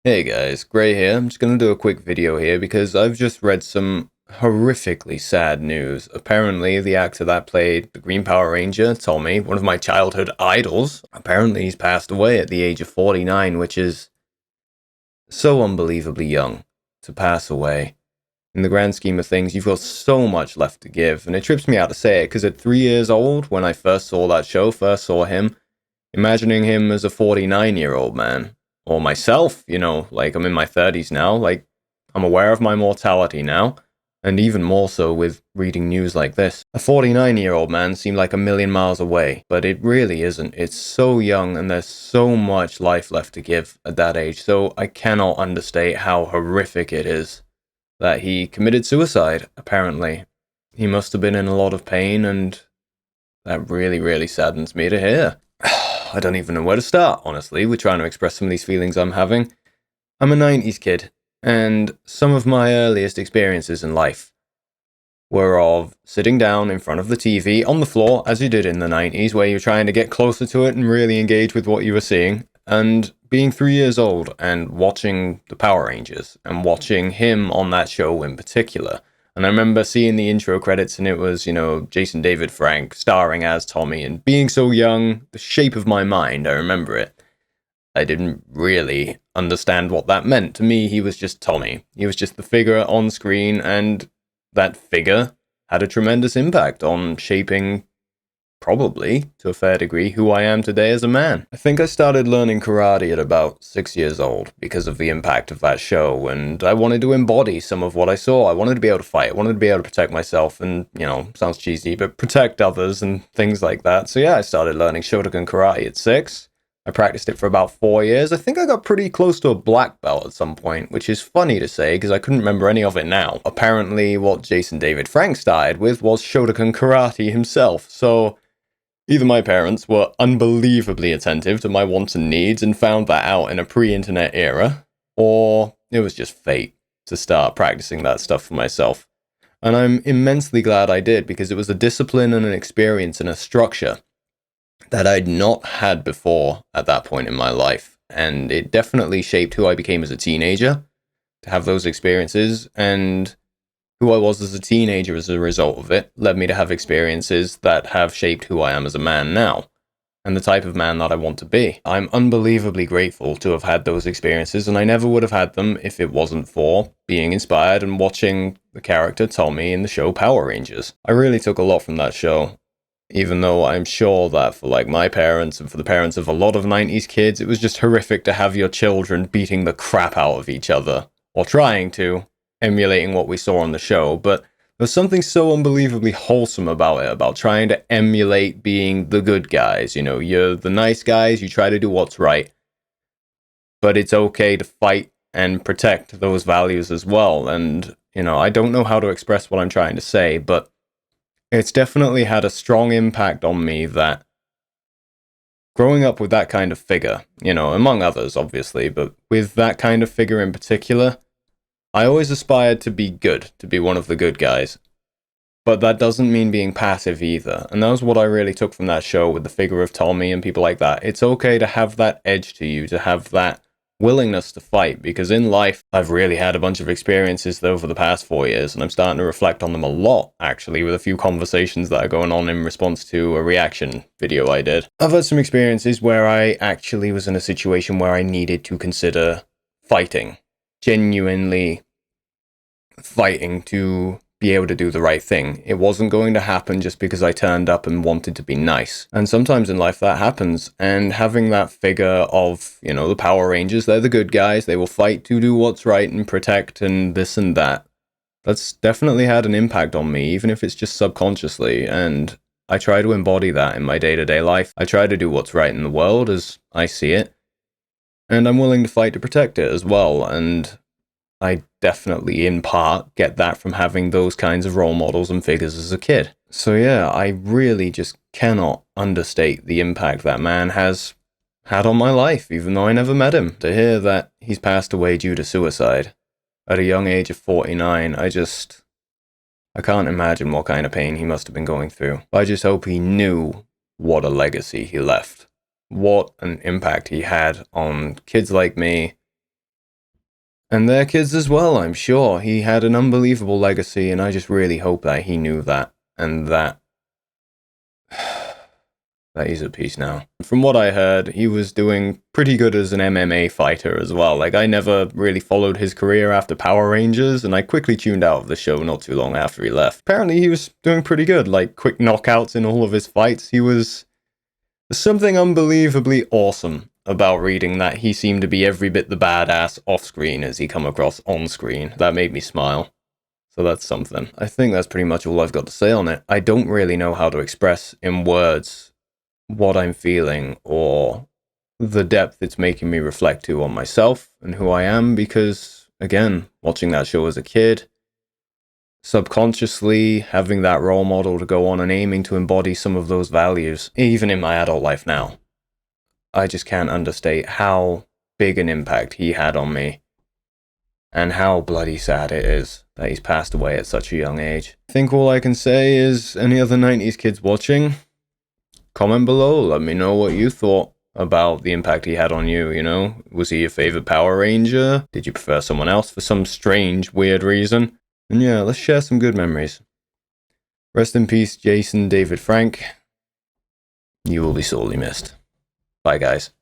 Hey guys, Gray here. I'm just gonna do a quick video here because I've just read some horrifically sad news. Apparently, the actor that played the Green Power Ranger, Tommy, one of my childhood idols, apparently he's passed away at the age of 49, which is so unbelievably young to pass away. In the grand scheme of things, you've got so much left to give, and it trips me out to say it because at 3 years old, when I first saw that show, first saw him, imagining him as a 49-year-old man. Or myself, like I'm in my 30s now, like I'm aware of my mortality now, and even more so with reading news like this. A 49-year-old man seemed like a million miles away, but it really isn't. It's so young and there's so much life left to give at that age, so I cannot understate how horrific it is that he committed suicide, apparently. He must have been in a lot of pain, and that really, really saddens me to hear. I don't even know where to start, honestly, with trying to express some of these feelings I'm having. I'm a 90s kid, and some of my earliest experiences in life were of sitting down in front of the TV on the floor, as you did in the 90s, where you're trying to get closer to it and really engage with what you were seeing, and being 3 years old and watching the Power Rangers, and watching him on that show in particular. And I remember seeing the intro credits, and it was, Jason David Frank starring as Tommy, and being so young, the shape of my mind, I remember it. I didn't really understand what that meant. To me, he was just Tommy. He was just the figure on screen, and that figure had a tremendous impact on shaping, probably, to a fair degree, who I am today as a man. I think I started learning karate at about 6 years old because of the impact of that show, and I wanted to embody some of what I saw. I wanted to be able to fight. I wanted to be able to protect myself and, sounds cheesy, but protect others and things like that. So yeah, I started learning Shotokan karate at 6. I practiced it for about 4 years. I think I got pretty close to a black belt at some point, which is funny to say because I couldn't remember any of it now. Apparently, what Jason David Frank started with was Shotokan karate himself, so either my parents were unbelievably attentive to my wants and needs and found that out in a pre-internet era, or it was just fate to start practicing that stuff for myself. And I'm immensely glad I did because it was a discipline and an experience and a structure that I'd not had before at that point in my life. And it definitely shaped who I became as a teenager to have those experiences, and who I was as a teenager as a result of it led me to have experiences that have shaped who I am as a man now, and the type of man that I want to be. I'm unbelievably grateful to have had those experiences, and I never would have had them if it wasn't for being inspired and watching the character Tommy in the show Power Rangers. I really took a lot from that show, even though I'm sure that for like my parents and for the parents of a lot of 90s kids, it was just horrific to have your children beating the crap out of each other, or trying to, emulating what we saw on the show. But there's something so unbelievably wholesome about it, about trying to emulate being the good guys. You're the nice guys, you try to do what's right, but it's okay to fight and protect those values as well. And, I don't know how to express what I'm trying to say, but it's definitely had a strong impact on me that growing up with that kind of figure, among others, obviously, but with that kind of figure in particular, I always aspired to be good, to be one of the good guys. But that doesn't mean being passive either. And that was what I really took from that show with the figure of Tommy and people like that. It's okay to have that edge to you, to have that willingness to fight, because in life, I've really had a bunch of experiences over the past 4 years, and I'm starting to reflect on them a lot, actually, with a few conversations that are going on in response to a reaction video I did. I've had some experiences where I actually was in a situation where I needed to consider fighting. Genuinely fighting to be able to do the right thing. It wasn't going to happen just because I turned up and wanted to be nice. And sometimes in life that happens. And having that figure of, the Power Rangers, they're the good guys. They will fight to do what's right and protect and this and that. That's definitely had an impact on me, even if it's just subconsciously. And I try to embody that in my day-to-day life. I try to do what's right in the world as I see it. And I'm willing to fight to protect it as well. And I definitely, in part, get that from having those kinds of role models and figures as a kid. So yeah, I really just cannot understate the impact that man has had on my life, even though I never met him. To hear that he's passed away due to suicide at a young age of 49, I can't imagine what kind of pain he must have been going through. I just hope he knew what a legacy he left. What an impact he had on kids like me, And their kids as well, I'm sure. He had an unbelievable legacy, and I just really hope that he knew that, and that he's at peace now. From what I heard, he was doing pretty good as an MMA fighter as well. Like, I never really followed his career after Power Rangers, and I quickly tuned out of the show not too long after he left. Apparently, he was doing pretty good, like quick knockouts in all of his fights. He was something unbelievably awesome about reading that he seemed to be every bit the badass off-screen as he come across on-screen. That made me smile. So that's something. I think that's pretty much all I've got to say on it. I don't really know how to express in words what I'm feeling or the depth it's making me reflect to on myself and who I am, because, again, watching that show as a kid, subconsciously having that role model to go on and aiming to embody some of those values, even in my adult life now, I just can't understate how big an impact he had on me, and how bloody sad it is that he's passed away at such a young age. I think all I can say is, any other 90s kids watching, comment below, let me know what you thought about the impact he had on you, you know? Was he your favorite Power Ranger? Did you prefer someone else for some strange, weird reason? And yeah, let's share some good memories. Rest in peace, Jason David Frank. You will be sorely missed. Bye, guys.